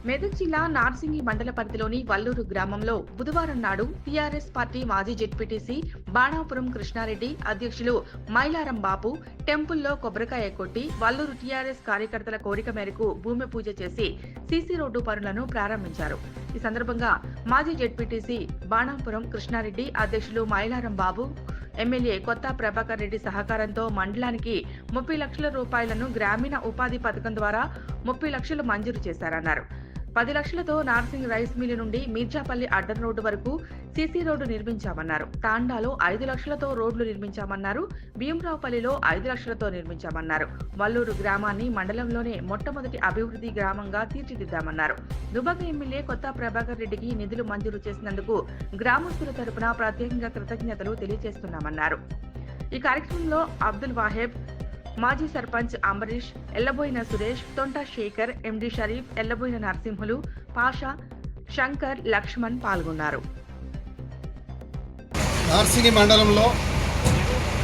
మెదక్ జిల్లా నార్సింగి మండల పరిధిలోని వల్లూరు గ్రామంలో బుధవారం నాడు టీఆర్ఎస్ పార్టీ మాజీ జెడ్పీటీసీ బాణాపురం కృష్ణారెడ్డి అధ్యక్షులు మైలారం బాపు టెంపుల్లో కొబ్బరికాయ కొట్టి వల్లూరు టీఆర్ఎస్ కార్యకర్తల కోరిక మేరకు భూమి పూజ చేసి సీసీ రోడ్డు పనులను ప్రారంభించారు. ఈ సందర్భంగా మాజీ జెడ్పీటీసీ బాణాపురం కృష్ణారెడ్డి అధ్యక్షులు మైలారం బాబు ఎమ్మెల్యే కొత్త ప్రభాకర్ రెడ్డి సహకారంతో మండలానికి 30 లక్షల రూపాయలను గ్రామీణ ఉపాధి పథకం ద్వారా 30 లక్షలు మంజూరు చేశారన్నారు. 10 లక్షలతో నార్సింగ్ రైస్ మిల్లు నుండి మీర్జాపల్లి అడ్డం రోడ్డు వరకు సీసీ రోడ్డు నిర్మించామన్నారు. తాండాలో 5 లక్షలతో రోడ్లు నిర్మించామన్నారు. భీమరావుపల్లిలో 5 లక్షలతో నిర్మించామన్నారు. వల్లూరు గ్రామాన్ని మండలంలోనే మొట్టమొదటి అభివృద్ధి గ్రామంగా తీర్చిదిద్దామన్నారు. దుబాక ఎమ్మెల్యే కొత్త ప్రభాకర్ రెడ్డికి నిధులు మంజూరు చేసినందుకు గ్రామస్తుల తరపున ప్రత్యేకంగా కృతజ్ఞతలు తెలియజేస్తున్నామన్నారు. ఈ కార్యక్రమంలో అబ్దుల్ వాహెబ్, మాజీ సర్పంచ్ అంబరీష్, ఎల్లబోయిన సురేష్, తొంట శేఖర్, ఎండి షరీఫ్, ఎల్లబోయిన నరసింహులు, పాషా, శంకర్, లక్ష్మణ్ పాల్గొన్నారు. నార్సింగి మండలంలో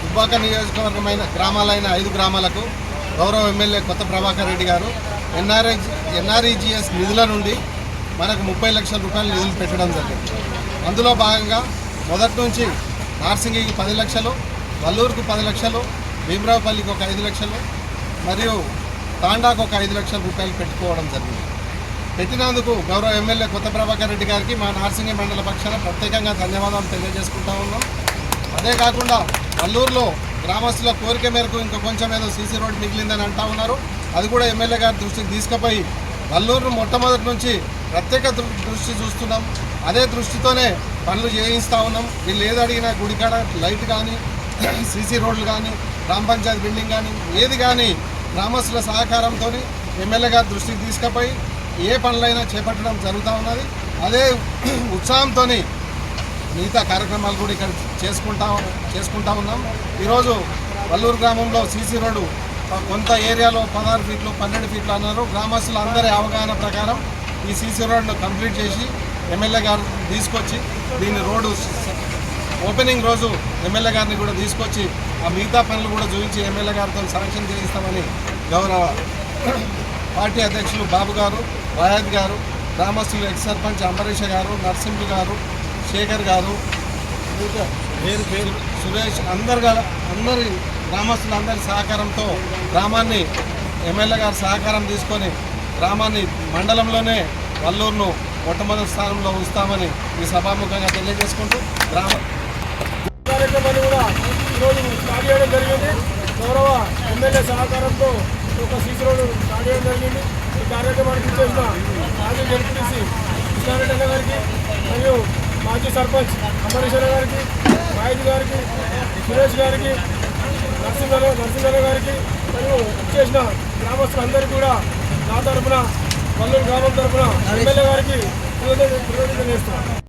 దుబ్బాక నియోజకవర్గమైన గ్రామాలైన 5 గ్రామాలకు గౌరవ ఎమ్మెల్యే కొత్త ప్రభాకర్ రెడ్డి గారు ఎన్ఆర్ఈజీఎస్ నిధుల నుండి మనకు 30 లక్షల రూపాయల నిధులు పెట్టడం జరిగింది. అందులో భాగంగా మొదటి నుంచి నార్సింగికి 10 లక్షలు, వల్లూరుకు 10 లక్షలు, భీమరావుపల్లికి ఒక 5 లక్షలు మరియు తాండాకు ఒక 5 లక్షల రూపాయలు పెట్టుకోవడం జరిగింది. పెట్టినందుకు గౌరవ ఎమ్మెల్యే కొత్త ప్రభాకర్ రెడ్డి గారికి మా నార్సింగి మండల పక్షాన ప్రత్యేకంగా ధన్యవాదాలు తెలియజేసుకుంటా ఉన్నాం. అదే కాకుండా వల్లూరులో గ్రామస్తుల కోరిక మేరకు ఇంకా కొంచెం ఏదో సీసీ రోడ్ మిగిలిందని అంటా ఉన్నారు. అది కూడా ఎమ్మెల్యే గారి దృష్టికి తీసుకుపోయి వల్లూరు మొట్టమొదటి నుంచి ప్రత్యేక దృష్టి చూస్తున్నాం. అదే దృష్టితోనే పనులు చేయిస్తూ ఉన్నాం. వీళ్ళు ఏది అడిగినా గుడికాడ లైట్ కానీ, సీసీ రోడ్లు కానీ, గ్రామ పంచాయతీ బిల్డింగ్ కానీ, ఏది కానీ గ్రామస్తుల సహకారంతో ఎమ్మెల్యే గారి దృష్టికి తీసుకుపోయి ఏ పనులైనా చేపట్టడం జరుగుతూ ఉన్నది. అదే ఉత్సాహంతో మిగతా కార్యక్రమాలు కూడా ఇక్కడ చేసుకుంటా ఉన్నాం. ఈరోజు వల్లూరు గ్రామంలో సీసీ రోడ్డు కొంత ఏరియాలో 16 ఫీట్లు 12 ఫీట్లు అన్నారు. గ్రామస్తుల అందరి అవగాహన ప్రకారం ఈ సీసీ రోడ్ను కంప్లీట్ చేసి ఎమ్మెల్యే గారు తీసుకొచ్చి దీన్ని రోడ్డు ఓపెనింగ్ రోజు ఎమ్మెల్యే గారిని కూడా తీసుకొచ్చి ఆ మిగతా పనులు కూడా చూపించి ఎమ్మెల్యే గారితో శాంక్షన్ చేయిస్తామని గౌరవ పార్టీ అధ్యక్షులు బాబు గారు, రాయత్ గారు, గ్రామస్తులు ఎక్స్ సర్పంచ్ అంబరీష్ గారు, నరసింహు గారు, శేఖర్ గారు, సురేష్ అందరి గ్రామస్తులందరి సహకారంతో గ్రామాన్ని ఎమ్మెల్యే గారి సహకారం తీసుకొని గ్రామాన్ని మండలంలోనే వల్లూరును మొట్టమొదటి స్థానంలో ఉంచుతామని ఈ సభాముఖంగా తెలియజేసుకుంటూ కార్యక్రమాన్ని కూడా ఈరోజు స్టార్ట్ చేయడం జరిగింది. గౌరవ ఎమ్మెల్యే సహకారంతో ఒక సీసీ రోడ్డు స్టార్ట్ చేయడం జరిగింది. ఈ కార్యక్రమానికి చేసిన మాజీ జెడ్పీటీసీ కృష్ణారెడ్డి గారికి మరియు మాజీ సర్పంచ్ అంబరీష్ గారికి, రాయత్ గారికి, సురేష్ గారికి, నరసింహ గారికి మరియు చేసిన గ్రామస్తులందరికీ కూడా నా తరఫున వల్లూరు గ్రామం తరఫున ఎమ్మెల్యే గారికి కృతజ్ఞతలు చేస్తున్నాను.